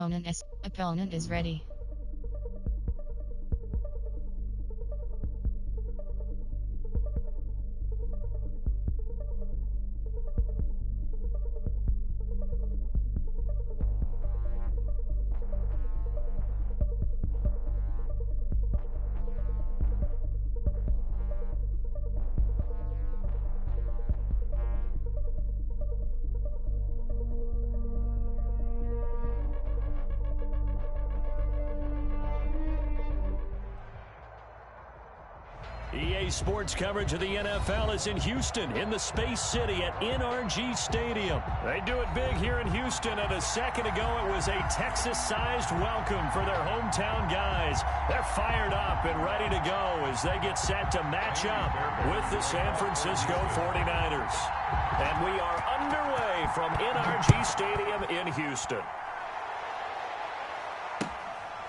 Opponent is ready. EA Sports coverage of the NFL is in Houston, in the Space City at NRG Stadium. They do it big here in Houston, and a second ago it was a Texas-sized welcome for their hometown guys. They're fired up and ready to go as they get set to match up with the San Francisco 49ers. And we are underway from NRG Stadium in Houston.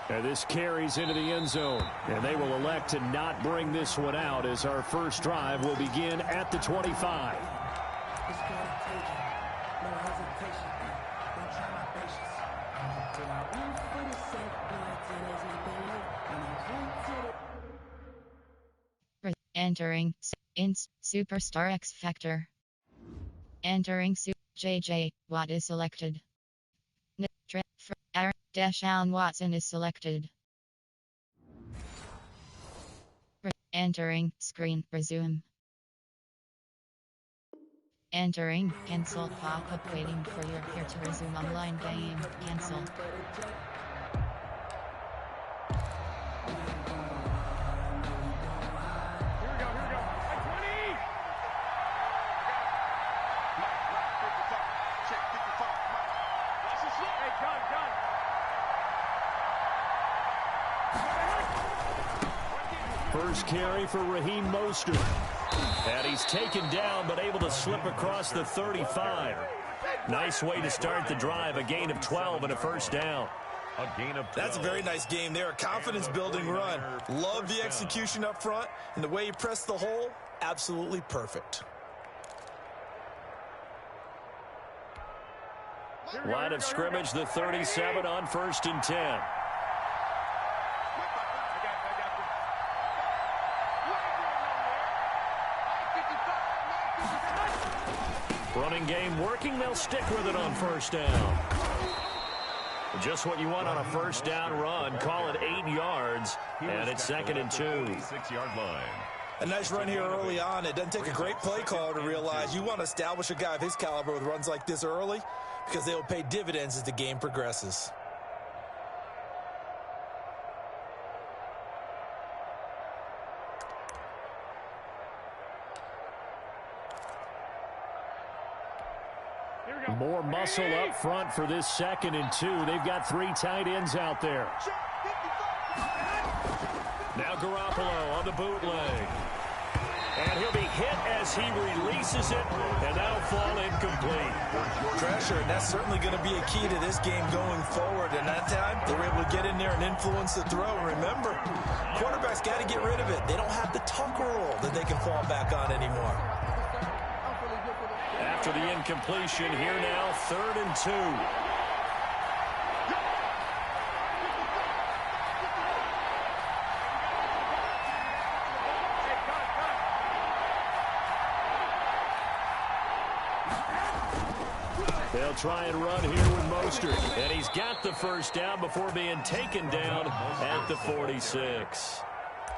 And this carries into the end zone. And they will elect to not bring this one out as our first drive will begin at the 25. Entering in Superstar X Factor. Entering JJ Watt is selected. Deshaun Watson is selected. Entering screen resume. Entering cancel pop-up waiting for your here to resume online game. Cancel. First carry for Raheem Mostert. And he's taken down, but able to slip across the 35. Nice way to start the drive. A gain of 12 and a first down. That's a very nice game there. A confidence-building run. Love the execution up front. And the way he pressed the hole, absolutely perfect. Line of scrimmage, the 37 on 1st and 10. Running game working. They'll stick with it on first down. Just what you want on a first down run. Call it 8 yards. And it's 2nd and 2. 6-yard line. A nice run here early on. It doesn't take a great play caller to realize you want to establish a guy of his caliber with runs like this early because they will pay dividends as the game progresses. More muscle up front for this 2nd and 2. They've got 3 tight ends out there. Now Garoppolo on the bootleg. And he'll be hit as he releases it, and that'll fall incomplete. Pressure, and that's certainly going to be a key to this game going forward. And that time, they were able to get in there and influence the throw. And remember, quarterbacks got to get rid of it. They don't have the Tucker rule that they can fall back on anymore. After the incompletion, here now, 3rd and 2. They'll try and run here with Mostert. And he's got the first down before being taken down at the 46.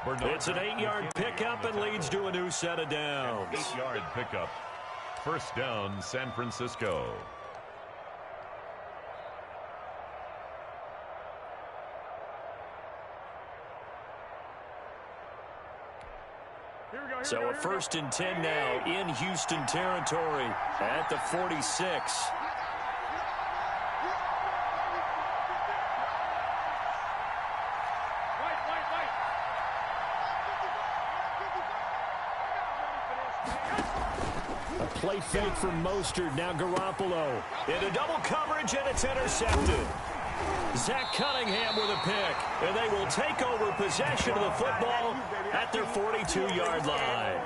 It's an 8-yard pickup and leads to a new set of downs. 8-yard pickup. First down, San Francisco. So a 1st and 10 now in Houston territory at the 46. Play fake from Mostert. Now Garoppolo into double coverage, and it's intercepted. Zach Cunningham with a pick, and they will take over possession of the football at their 42-yard line.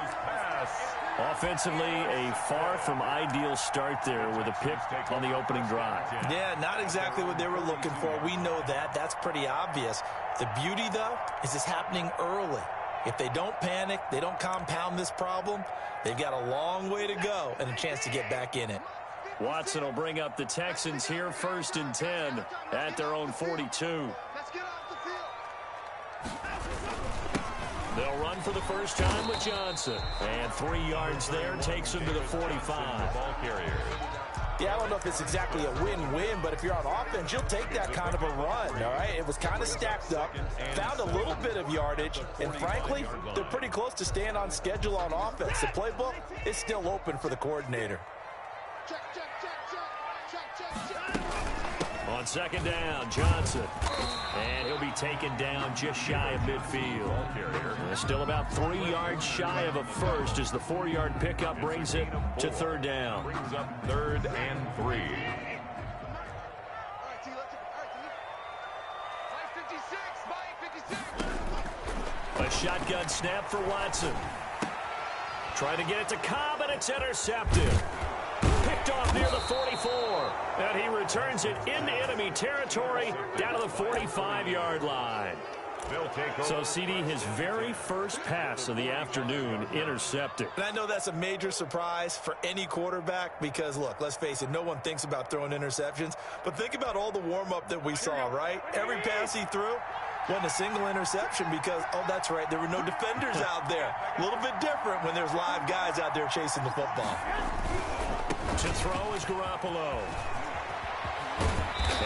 Offensively, a far from ideal start there with a pick on the opening drive. Yeah, not exactly what they were looking for. We know that. That's pretty obvious. The beauty, though, is it's happening early. If they don't panic, they don't compound this problem, they've got a long way to go and a chance to get back in it. Watson will bring up the Texans here 1st and 10 at their own 42. They'll run for the first time with Johnson. And 3 yards there takes him to the 45. Ball carrier. Yeah, I don't know if it's exactly a win-win, but if you're on offense, you'll take that kind of a run, all right? It was kind of stacked up, found a little bit of yardage, and frankly, they're pretty close to staying on schedule on offense. The playbook is still open for the coordinator. On 2nd down, Johnson. And he'll be taken down just shy of midfield. Still about 3 yards shy of a first as the 4-yard pickup brings it to 3rd down. Brings up 3rd and 3. A shotgun snap for Watson. Trying to get it to Cobb, and it's intercepted. Picked off near the 44. And he returns it into enemy territory down to the 45-yard line. So, CD, his very first pass of the afternoon intercepted. And I know that's a major surprise for any quarterback because, look, let's face it, no one thinks about throwing interceptions. But think about all the warm-up that we saw, right? Every pass he threw wasn't a single interception because, oh, that's right, there were no defenders out there. A little bit different when there's live guys out there chasing the football. To throw is Garoppolo.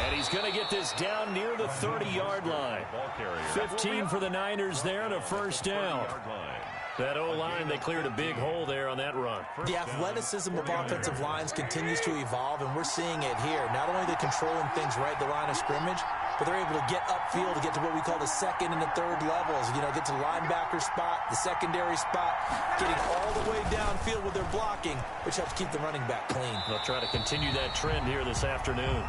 And he's going to get this down near the 30-yard line. 15 for the Niners there and a first down. That O-line, they cleared a big hole there on that run. The athleticism of offensive lines continues to evolve, and we're seeing it here. Not only are they controlling things right at the line of scrimmage, but they're able to get upfield to get to what we call the 2nd and the 3rd levels. You know, get to the linebacker spot, the secondary spot, getting all the way downfield with their blocking, which helps keep the running back clean. They'll try to continue that trend here this afternoon.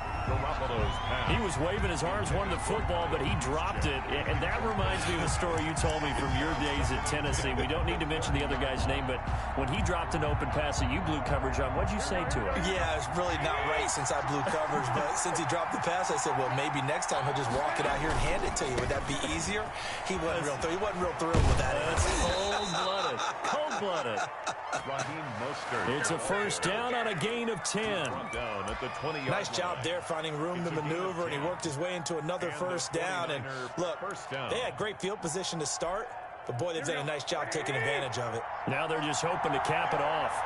He was waving his arms, wanted the football, but he dropped it. And that reminds me of a story you told me from your days at Tennessee. We don't need to mention the other guy's name, but when he dropped an open pass that you blew coverage on, what'd you say to him? Yeah, it's really not right since I blew coverage, but since he dropped the pass, I said, well, maybe next time he'll just walk it out here and hand it to you. Would that be easier? He wasn't real thrilled with that. That's cold-blooded. Cold-blooded. Mostert. It's a first down on a gain of 10. Down at the 20-yard nice job there finding room to maneuver, and he worked his way into another first down. And look, they had great field position to start, but boy, they've done a nice job taking advantage of it. Now they're just hoping to cap it off.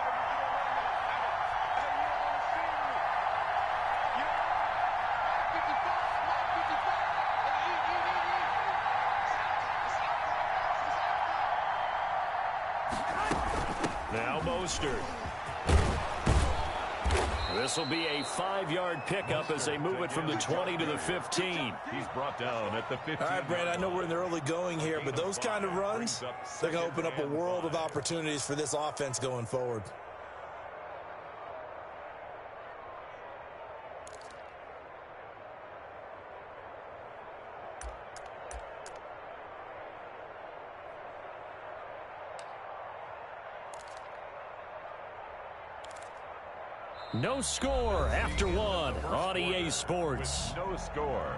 Now Mostert. This will be a 5-yard pickup as they move it from the 20 to the 15. He's brought down at the 15. All right, Brand, I know we're in the early going here, but those kind of runs, they're going to open up a world of opportunities for this offense going forward. No score after one on EA Sports. No score.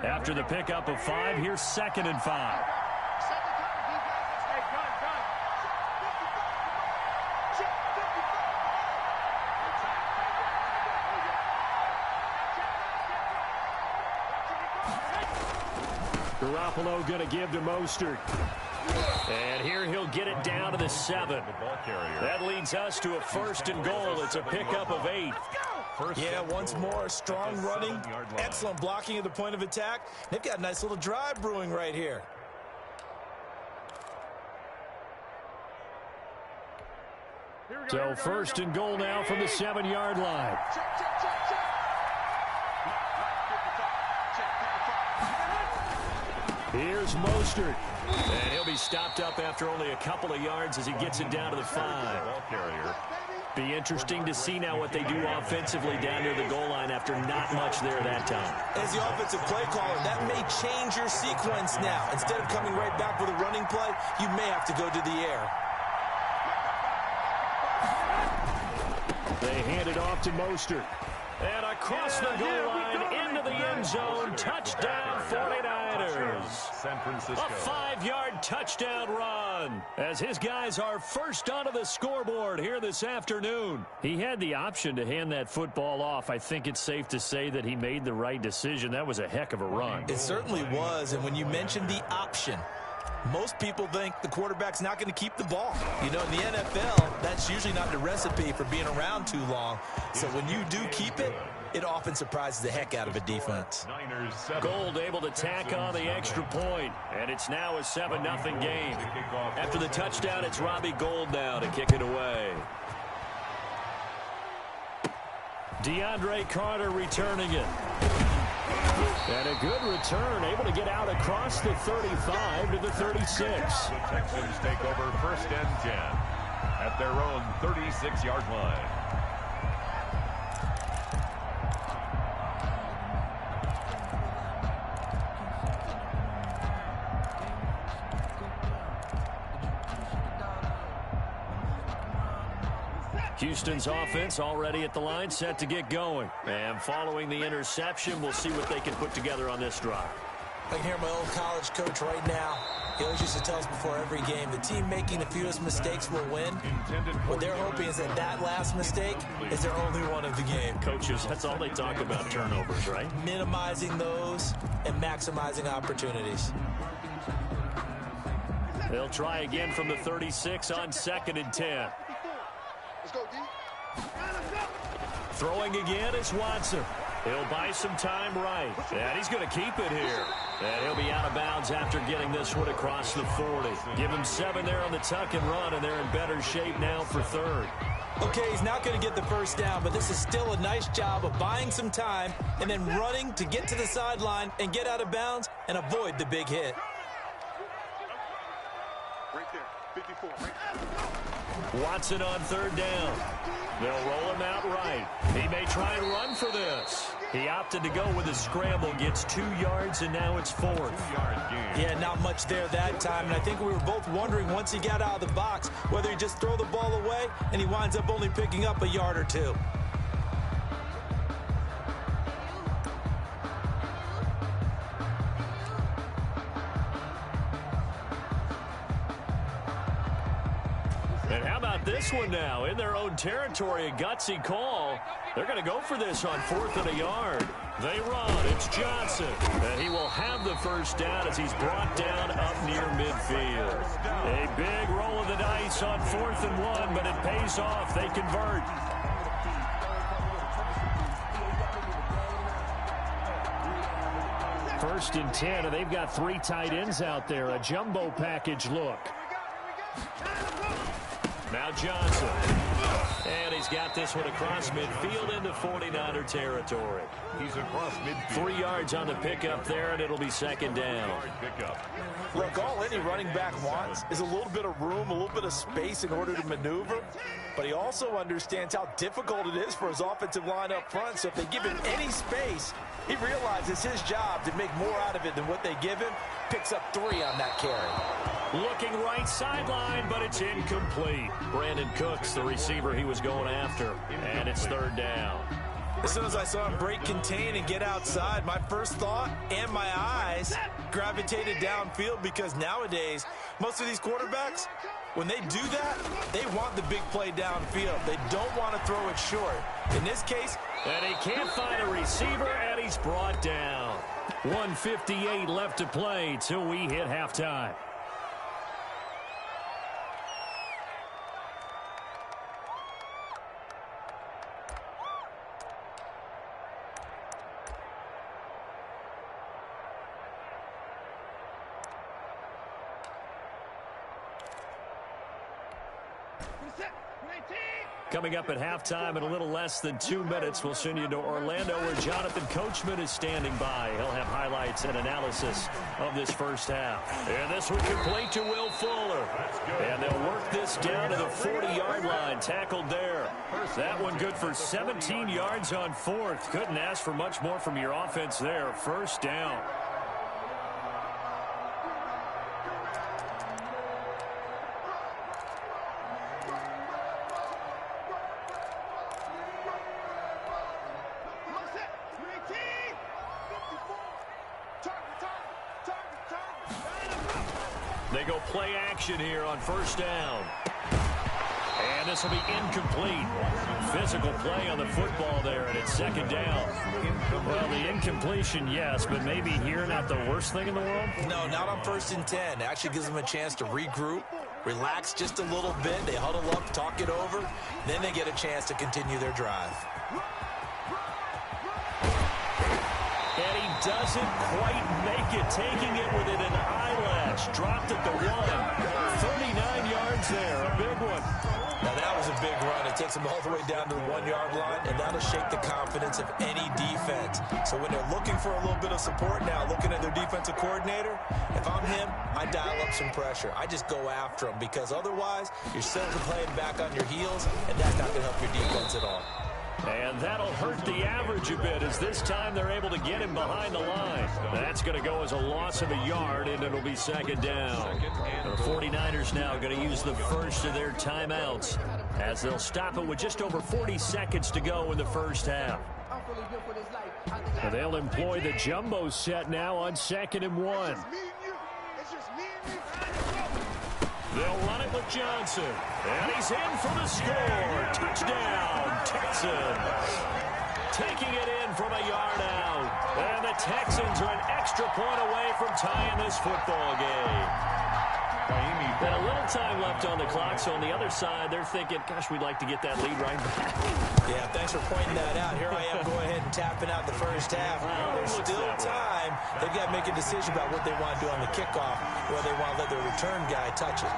After the pickup of 5, here's 2nd and 5. Garoppolo going to give to Mostert. And here he'll get it down to the 7. That leads us to a 1st and goal. It's a pickup of 8. Yeah, once more, strong running, excellent blocking at the point of attack. They've got a nice little drive brewing right here. So 1st and goal now from the 7-yard line. Here's Mostert. And he'll be stopped up after only a couple of yards as he gets it down to the 5. Ball carrier. Be interesting to see now what they do offensively down near the goal line after not much there that time. As the offensive play caller, that may change your sequence now. Instead of coming right back with a running play, you may have to go to the air. They hand it off to Mostert. And across the goal line, into the end zone, touchdown 49ers. San Francisco. A 5-yard touchdown run as his guys are first onto the scoreboard here this afternoon. He had the option to hand that football off. I think it's safe to say that he made the right decision. That was a heck of a run. It certainly was, and when you mentioned the option, most people think the quarterback's not going to keep the ball. You know, in the NFL, that's usually not the recipe for being around too long. So when you do keep it, it often surprises the heck out of a defense. Gold able to tack on the extra point, and it's now a 7-0 game. After the touchdown, it's Robbie Gould now to kick it away. DeAndre Carter returning it. And a good return, able to get out across the 35 to the 36. The Texans take over 1st and 10 at their own 36-yard line. Houston's offense already at the line, set to get going. And following the interception, we'll see what they can put together on this drive. I can hear my old college coach right now. He always used to tell us before every game, the team making the fewest mistakes will win. What they're hoping is that that last mistake is their only one of the game. Coaches, that's all they talk about, turnovers, right? Minimizing those and maximizing opportunities. They'll try again from the 36 on 2nd and 10. Throwing again is Watson. He'll buy some time right. And he's going to keep it here. And he'll be out of bounds after getting this one across the 40. Give him 7 there on the tuck and run, and they're in better shape now for 3rd. Okay, he's not going to get the first down, but this is still a nice job of buying some time and then running to get to the sideline and get out of bounds and avoid the big hit. Right there, 54. Right there. Watson on 3rd down. They'll roll him out right. He may try and run for this. He opted to go with a scramble, gets 2 yards, and now it's 4th. 2-yard gain. Yeah, not much there that time, and I think we were both wondering once he got out of the box whether he just throw the ball away and he winds up only picking up a yard or 2. And how about this one now? In their own territory, a gutsy call. They're going to go for this on 4th and a yard. They run. It's Johnson. And he will have the first down as he's brought down up near midfield. A big roll of the dice on 4th and 1, but it pays off. They convert. First and 10, and they've got 3 tight ends out there. A jumbo package look. Now Johnson. And he's got this one across midfield into 49er territory. He's across midfield. 3 yards on the pickup there, and it'll be 2nd down. Look, all any running back wants is a little bit of room, a little bit of space in order to maneuver. But he also understands how difficult it is for his offensive line up front. So if they give him any space, he realizes his job to make more out of it than what they give him. Picks up 3 on that carry. Looking right sideline, but it's incomplete. Brandon Cooks, the receiver he was going after. And it's 3rd down. As soon as I saw him break contain and get outside, my first thought and my eyes gravitated downfield, because nowadays, most of these quarterbacks, when they do that, they want the big play downfield. They don't want to throw it short. In this case, and he can't find a receiver, and he's brought down. 1:58 left to play till we hit halftime. Coming up at halftime in a little less than 2 minutes, we'll send you to Orlando where Jonathan Coachman is standing by. He'll have highlights and analysis of this first half. And this one complete to Will Fuller. And they'll work this down to the 40-yard line. Tackled there. That one good for 17 yards on fourth. Couldn't ask for much more from your offense there. First down. They go play action here on first down. And this will be incomplete. Physical play on the football there, and it's second down. Well, the incompletion, yes, but maybe here not the worst thing in the world? No, not on 1st and 10. It actually gives them a chance to regroup, relax just a little bit. They huddle up, talk it over. Then they get a chance to continue their drive. And he doesn't quite make it, taking it within an eyelash. Dropped at the 1. 39 yards there, a big one. Now that was a big run. It takes them all the way down to the 1-yard line, and that'll shake the confidence of any defense. So when they're looking for a little bit of support now, looking at their defensive coordinator, if I'm him, I dial up some pressure. I just go after them, because otherwise you're simply playing back on your heels, and that's not going to help your defense at all. And that'll hurt the average a bit, as this time they're able to get him behind the line. That's going to go as a loss of a yard, and it'll be second down. The 49ers now going to use the first of their timeouts, as they'll stop it with just over 40 seconds to go in the first half. And they'll employ the jumbo set now on 2nd and 1. They'll run it with Johnson. And he's in for the score. Touchdown, Texans. Taking it in from a yard out. And the Texans are an extra point away from tying this football game. And a little time left on the clock, so on the other side, they're thinking, gosh, we'd like to get that lead right back. Yeah, thanks for pointing that out. Here I am going ahead and tapping out the first half. There's still time. They've got to make a decision about what they want to do on the kickoff, where they want to let their return guy touch it.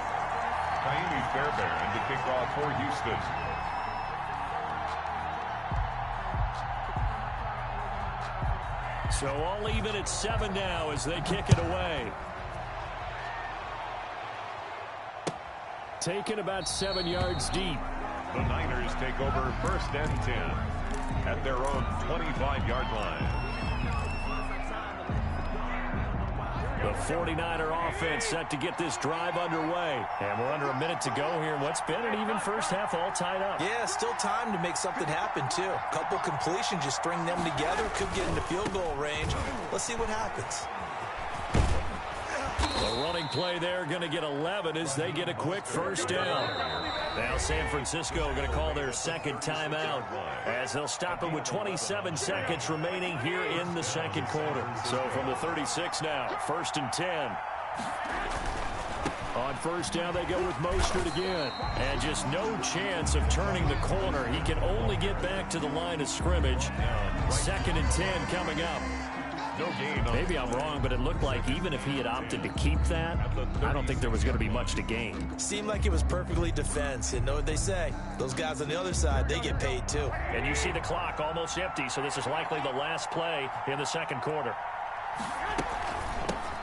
Miami Fairbairn into kickoff for Houston. So all even at 7 now as they kick it away. Taken about 7 yards deep. The Niners take over 1st and 10 at their own 25-yard line. The 49er offense set to get this drive underway. And we're under a minute to go here. What's been an even first half, all tied up. Yeah, still time to make something happen, too. A couple completions, just string them together. Could get into field goal range. Let's see what happens. The running play there going to get 11 as they get a quick first down. Now San Francisco going to call their second timeout as they'll stop it with 27 seconds remaining here in the second quarter. So from the 36 now, 1st and 10. On first down, they go with Mostert again. And just no chance of turning the corner. He can only get back to the line of scrimmage. 2nd and 10 coming up. No gain. Maybe I'm wrong, but it looked like even if he had opted to keep that, I don't think there was going to be much to gain. Seemed like it was perfectly defense. And know what they say? Those guys on the other side, they get paid too. And you see the clock almost empty, so this is likely the last play in the second quarter.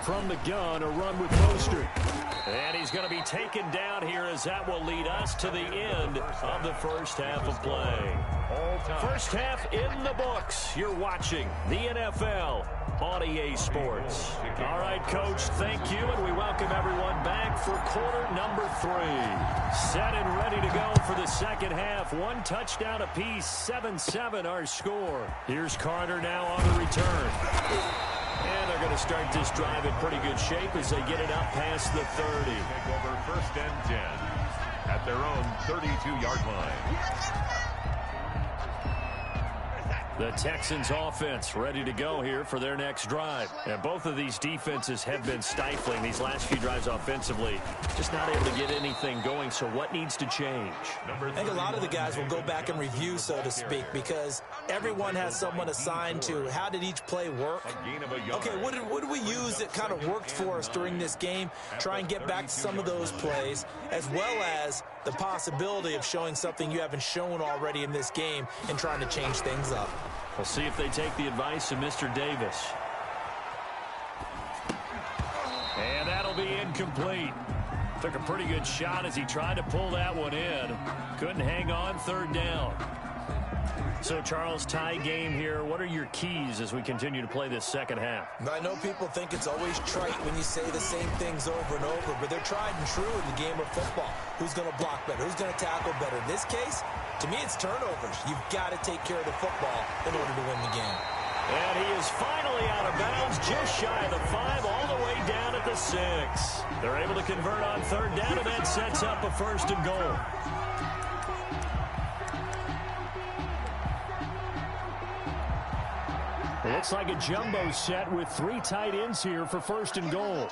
From the gun, a run with Mostert. And he's going to be taken down here as that will lead us to the end of the first half of play. First half in the books. You're watching the NFL on EA Sports. All right, Coach, thank you, and we welcome everyone back for quarter number 3. Set and ready to go for the second half. 1 touchdown apiece, 7-7 our score. Here's Carter now on the return. And they're going to start this drive in pretty good shape as they get it up past the 30. Take over 1st and 10 at their own 32-yard line. The Texans offense ready to go here for their next drive. And both of these defenses have been stifling these last few drives offensively. Just not able to get anything going, so what needs to change? I think a lot of the guys will go back and review, so to speak, because everyone has someone assigned to how did each play work. Okay, what did we use that kind of worked for us during this game? Try and get back to some of those plays, as well as the possibility of showing something you haven't shown already in this game and trying to change things up. We'll see if they take the advice of Mr. Davis. And that'll be incomplete. Took a pretty good shot as he tried to pull that one in. Couldn't hang on, third down. So, Charles, tie game here. What are your keys as we continue to play this second half? I know people think it's always trite when you say the same things over and over, but they're tried and true in the game of football. Who's going to block better? Who's going to tackle better? In this case, to me, it's turnovers. You've got to take care of the football in order to win the game. And he is finally out of bounds, just shy of the 5, all the way down at the 6. They're able to convert on third down, and that sets up a first and goal. It looks like a jumbo set with 3 tight ends here for first and goal.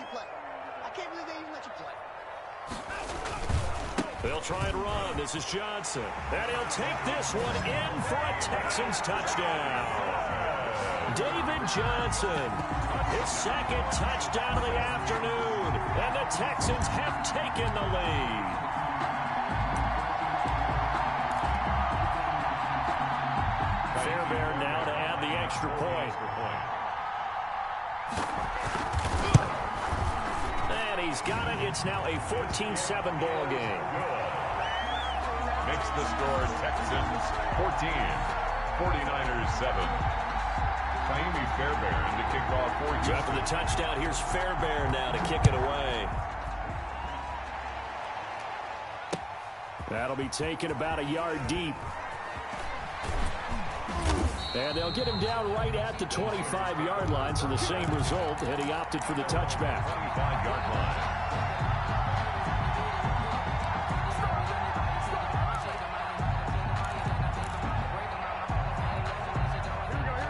They'll try and run. This is Johnson. And he'll take this one in for a Texans touchdown. David Johnson, his second touchdown of the afternoon, and the Texans have taken the lead. Fairbairn now to add the extra point. And he's got it. It's now a 14-7 ball game. Makes the score Texans 14, 49ers 7. Fairbairn to kick off for you. So after the touchdown, here's Fairbairn now to kick it away. That'll be taken about a yard deep. And they'll get him down right at the 25-yard line, so the same result, and he opted for the touchback. 25-yard line.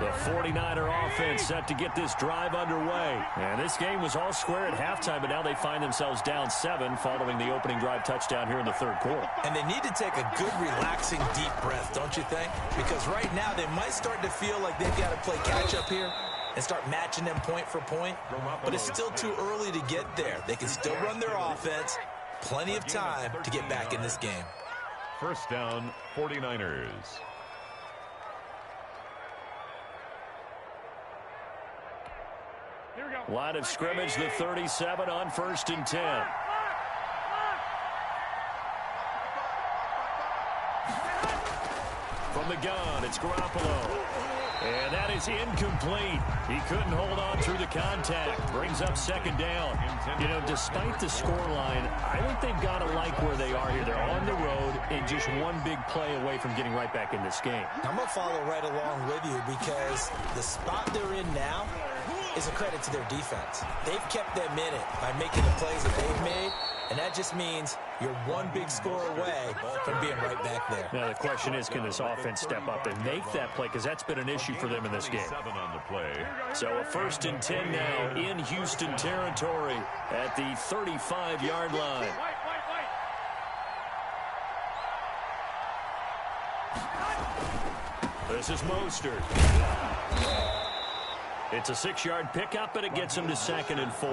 The 49er offense set to get this drive underway. And this game was all square at halftime, but now they find themselves down 7 following the opening drive touchdown here in the third quarter. And they need to take a good, relaxing, deep breath, don't you think? Because right now they might start to feel like they've got to play catch-up here and start matching them point for point. But it's still too early to get there. They can still run their offense. Plenty of time to get back in this game. First down, 49ers. Line of scrimmage, the 37 on 1st and 10. From the gun, it's Garoppolo. And that is incomplete. He couldn't hold on through the contact. Brings up second down. You know, despite the scoreline, I think they've got to like where they are here. They're on the road and just one big play away from getting right back in this game. I'm going to follow right along with you because the spot they're in now is a credit to their defense. They've kept them in it by making the plays that they've made, and that just means you're one big score away from being right back there. Now, the question is, can this offense step up and make that play? Because that's been an issue for them in this game. 7 on the play. So a 1st and 10 now in Houston territory at the 35-yard line. This is Mostert. It's a 6-yard pickup, but it gets him to 2nd and 4.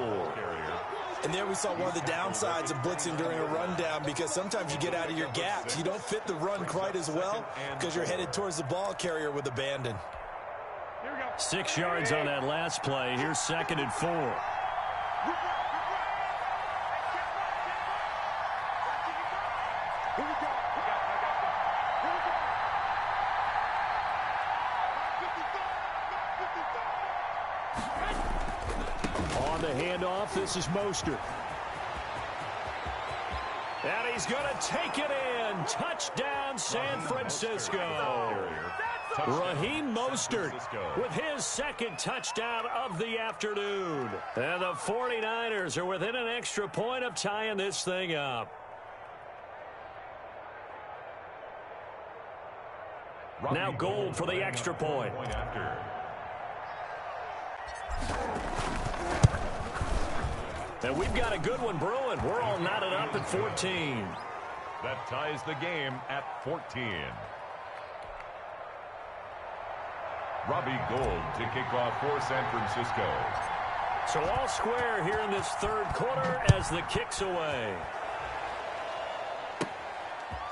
And there we saw one of the downsides of blitzing during a rundown because sometimes you get out of your gaps. You don't fit the run quite as well because you're headed towards the ball carrier with abandon. 6 yards on that last play. Here's 2nd and 4. On the handoff, this is Mostert. And he's going to take it in. Touchdown, San Francisco. Raheem Mostert with his 2nd touchdown of the afternoon. And the 49ers are within an extra point of tying this thing up. Now Gold for the extra point. And we've got a good one brewing. We're all knotted up at 14. That ties the game at 14. Robbie Gould to kick off for San Francisco. So all square here in this third quarter as the kick's away.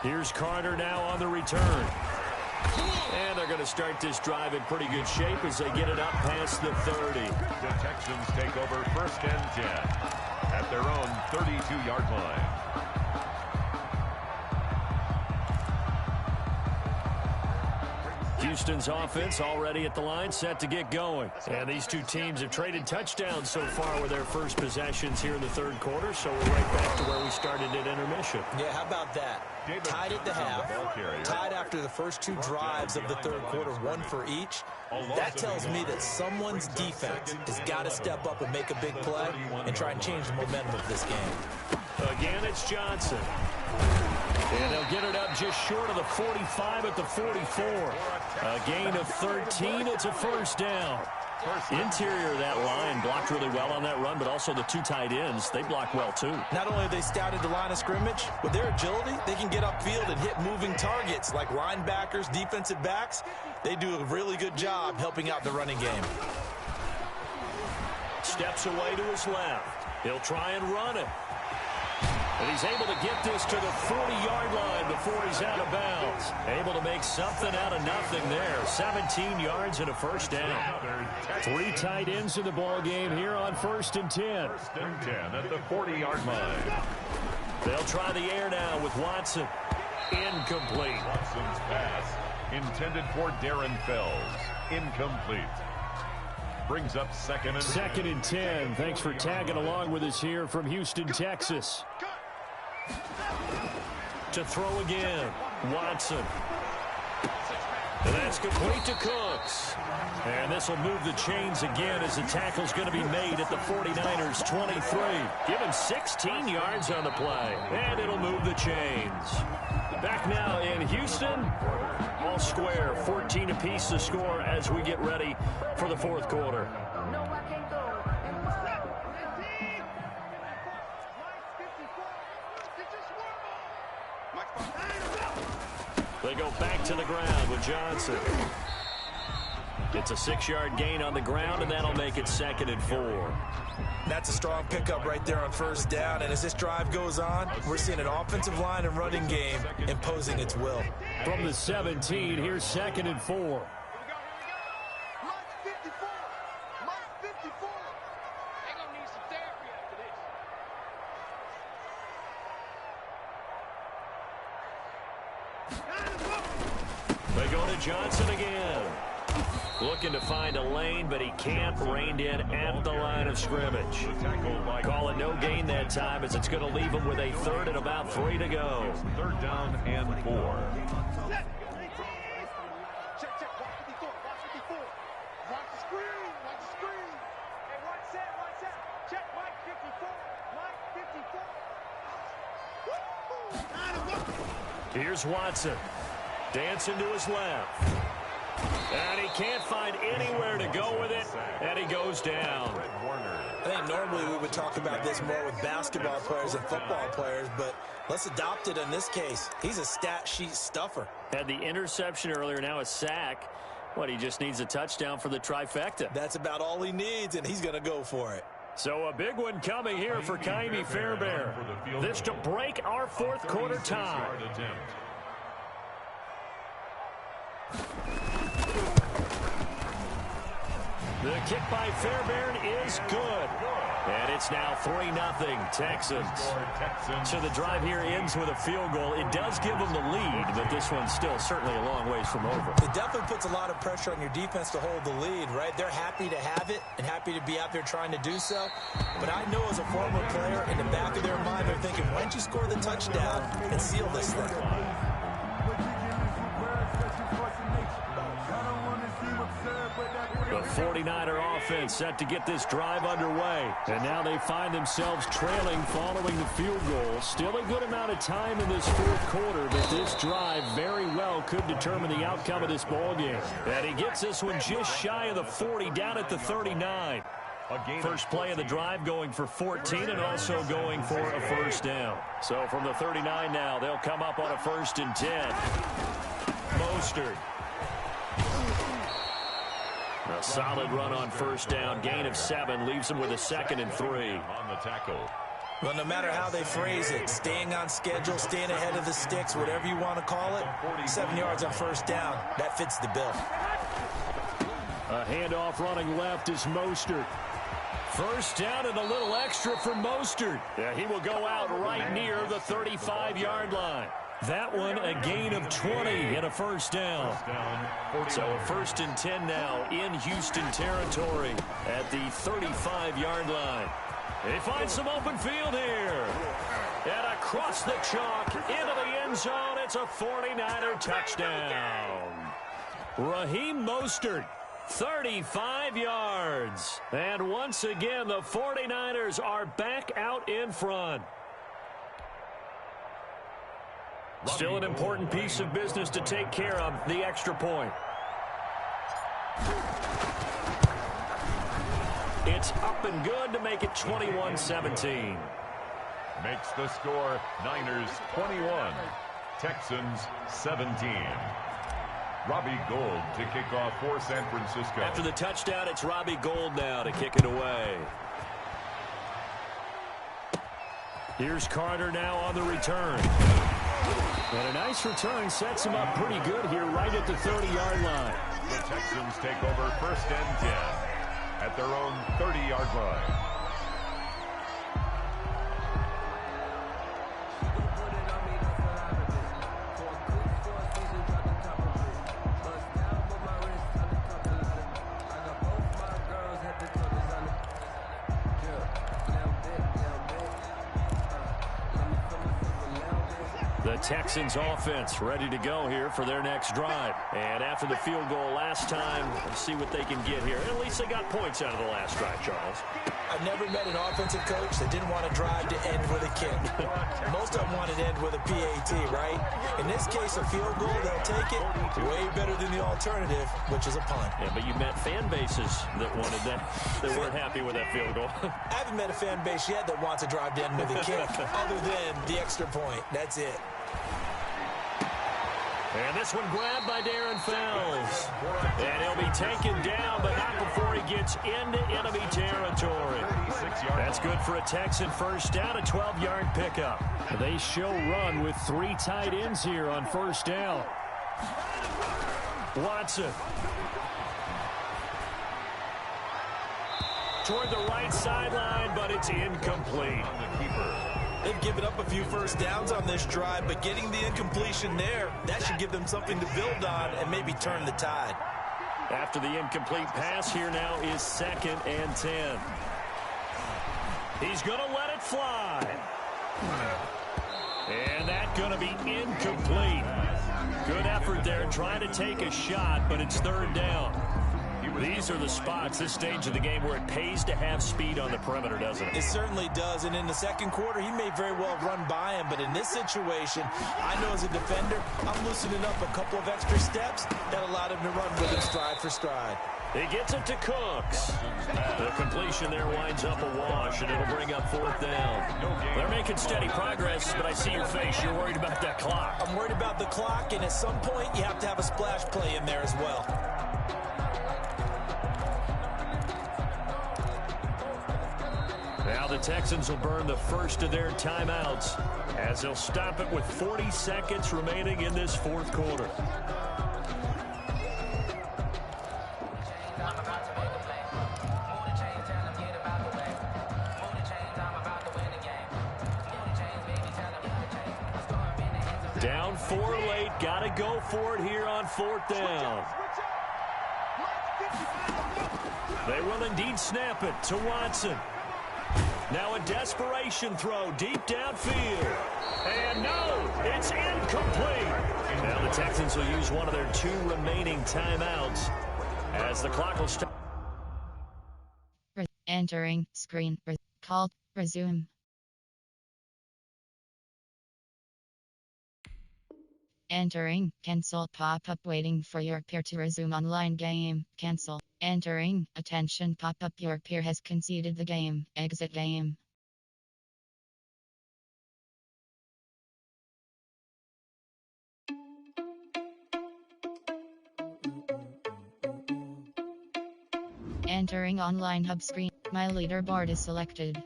Here's Carter now on the return. And they're going to start this drive in pretty good shape as they get it up past the 30. The Texans take over 1st and 10 at their own 32-yard line. Houston's offense already at the line, set to get going. And these two teams have traded touchdowns so far with their first possessions here in the third quarter, so we're right back to where we started at intermission. Yeah, how about that? Tied at the half, tied after the first two drives of the third quarter, one for each. That tells me that someone's defense has got to step up and make a big play and try and change the momentum of this game. Again, it's Johnson. And they'll get it up just short of the 45 at the 44. A gain of 13. It's a first down. Interior of that line blocked really well on that run, but also the two tight ends, they block well too. Not only have they scouted the line of scrimmage, with their agility, they can get upfield and hit moving targets like linebackers, defensive backs. They do a really good job helping out the running game. Steps away to his left. He'll try and run it. And he's able to get this to the 40-yard line before he's out of bounds. Able to make something out of nothing there. 17 yards and a first down. Three tight ends in the ball game here on 1st and 10. 1st and 10 at the 40-yard line. They'll try the air now with Watson. Incomplete. Watson's pass intended for Darren Fells. Incomplete. Brings up 2nd and 10. Thanks for tagging along with us here from Houston, Texas. To throw again, Watson. And that's complete to Cooks. And this will move the chains again as the tackle's going to be made at the 49ers 23. Give him 16 yards on the play. And it'll move the chains. Back now in Houston. All square, 14 apiece to score as we get ready for the fourth quarter. They go back to the ground with Johnson. Gets a 6-yard gain on the ground, and that'll make it 2nd and 4. That's a strong pickup right there on first down, and as this drive goes on, we're seeing an offensive line and running game imposing its will. From the 17, here's 2nd and 4. They go to Johnson again. Looking to find a lane, but he can't. Reined in at the line of scrimmage. Call it no gain that time as it's going to leave him with a 3rd and about 3 to go. 3rd down and 4. Here's Watson. Dancing to his left. And he can't find anywhere to go with it, and he goes down. I think normally we would talk about this more with basketball players and football players, but let's adopt it in this case. He's a stat sheet stuffer. Had the interception earlier, now a sack. What, he just needs a touchdown for the trifecta. That's about all he needs, and he's going to go for it. So a big one coming here for Kaimi Fairbairn. This to break our fourth quarter tie. The kick by Fairbairn is good. And it's now 3-0 Texans. So the drive here ends with a field goal. It does give them the lead, but this one's still certainly a long ways from over. It definitely puts a lot of pressure on your defense to hold the lead, right? They're happy to have it and happy to be out there trying to do so. But I know as a former player, in the back of their mind, they're thinking, why don't you score the touchdown and seal this thing? The 49er offense set to get this drive underway. And now they find themselves trailing following the field goal. Still a good amount of time in this fourth quarter, but this drive very well could determine the outcome of this ballgame. And he gets this one just shy of the 40, down at the 39. First play of the drive going for 14 and also going for a first down. So from the 39 now, they'll come up on a 1st and 10. Mostert. A solid run on first down. Gain of 7 leaves him with a 2nd and 3. On the tackle. Well, no matter how they phrase it, staying on schedule, staying ahead of the sticks, whatever you want to call it, 7 yards on first down, that fits the bill. A handoff running left is Mostert. First down and a little extra for Mostert. Yeah, he will go out right near the 35-yard line. That one a gain of 20 and a first down. So a 1st and 10 now in Houston territory at the 35-yard line. They find some open field here. And across the chalk into the end zone. It's a 49er touchdown. Raheem Mostert, 35 yards. And once again, the 49ers are back out in front. Still an important piece of business to take care of, the extra point. It's up and good to make it 21-17. Makes the score Niners 21, Texans 17. Robbie Gould to kick off for San Francisco. After the touchdown, it's Robbie Gould now to kick it away. Here's Carter now on the return. And a nice return sets him up pretty good here right at the 30-yard line. The Texans take over 1st and 10 at their own 30-yard line. Texans offense ready to go here for their next drive. And after the field goal last time, let's see what they can get here. At least they got points out of the last drive, Charles. I've never met an offensive coach that didn't want to drive to end with a kick. Most of them wanted to end with a PAT, right? In this case, a field goal, they'll take it. Way better than the alternative, which is a punt. Yeah, but you met fan bases that wanted that. They weren't happy with that field goal. I haven't met a fan base yet that wants to drive to end with a kick, other than the extra point. That's it. And this one grabbed by Darren Fells. And he'll be taken down, but not before he gets into enemy territory. That's good for a Texan first down, a 12-yard pickup. They show run with 3 tight ends here on first down. Watson. Toward the right sideline, but it's incomplete. They've given up a few first downs on this drive, but getting the incompletion there, that should give them something to build on and maybe turn the tide. After the incomplete pass, here now is 2nd and 10. He's going to let it fly. And that's going to be incomplete. Good effort there trying to take a shot, but it's 3rd down. These are the spots, this stage of the game, where it pays to have speed on the perimeter, doesn't it? It certainly does, and in the second quarter, he may very well run by him, but in this situation, I know as a defender, I'm loosening up a couple of extra steps that allowed him to run with him stride for stride. He gets it to Cooks. The completion there winds up a wash, and it'll bring up 4th down. They're making steady progress, but I see your face. You're worried about that clock. I'm worried about the clock, and at some point, you have to have a splash play in there as well. Now the Texans will burn the first of their timeouts as they'll stop it with 40 seconds remaining in this 4th quarter. Down 4 late, got to go for it here on 4th down. They will indeed snap it to Watson. Now a desperation throw deep downfield. And no, it's incomplete. Now the Texans will use one of their 2 remaining timeouts as the clock will start. Entering screen. Called. Resume. Entering. Cancel pop-up waiting for your peer to resume online game. Cancel. Entering. Attention pop-up. Your peer has conceded the game. Exit game. Entering online hub screen. My leaderboard is selected.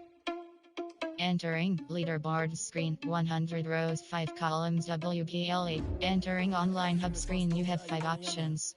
Entering leaderboard screen 100 rows 5 columns WPLE. Entering online hub screen you have 5 options.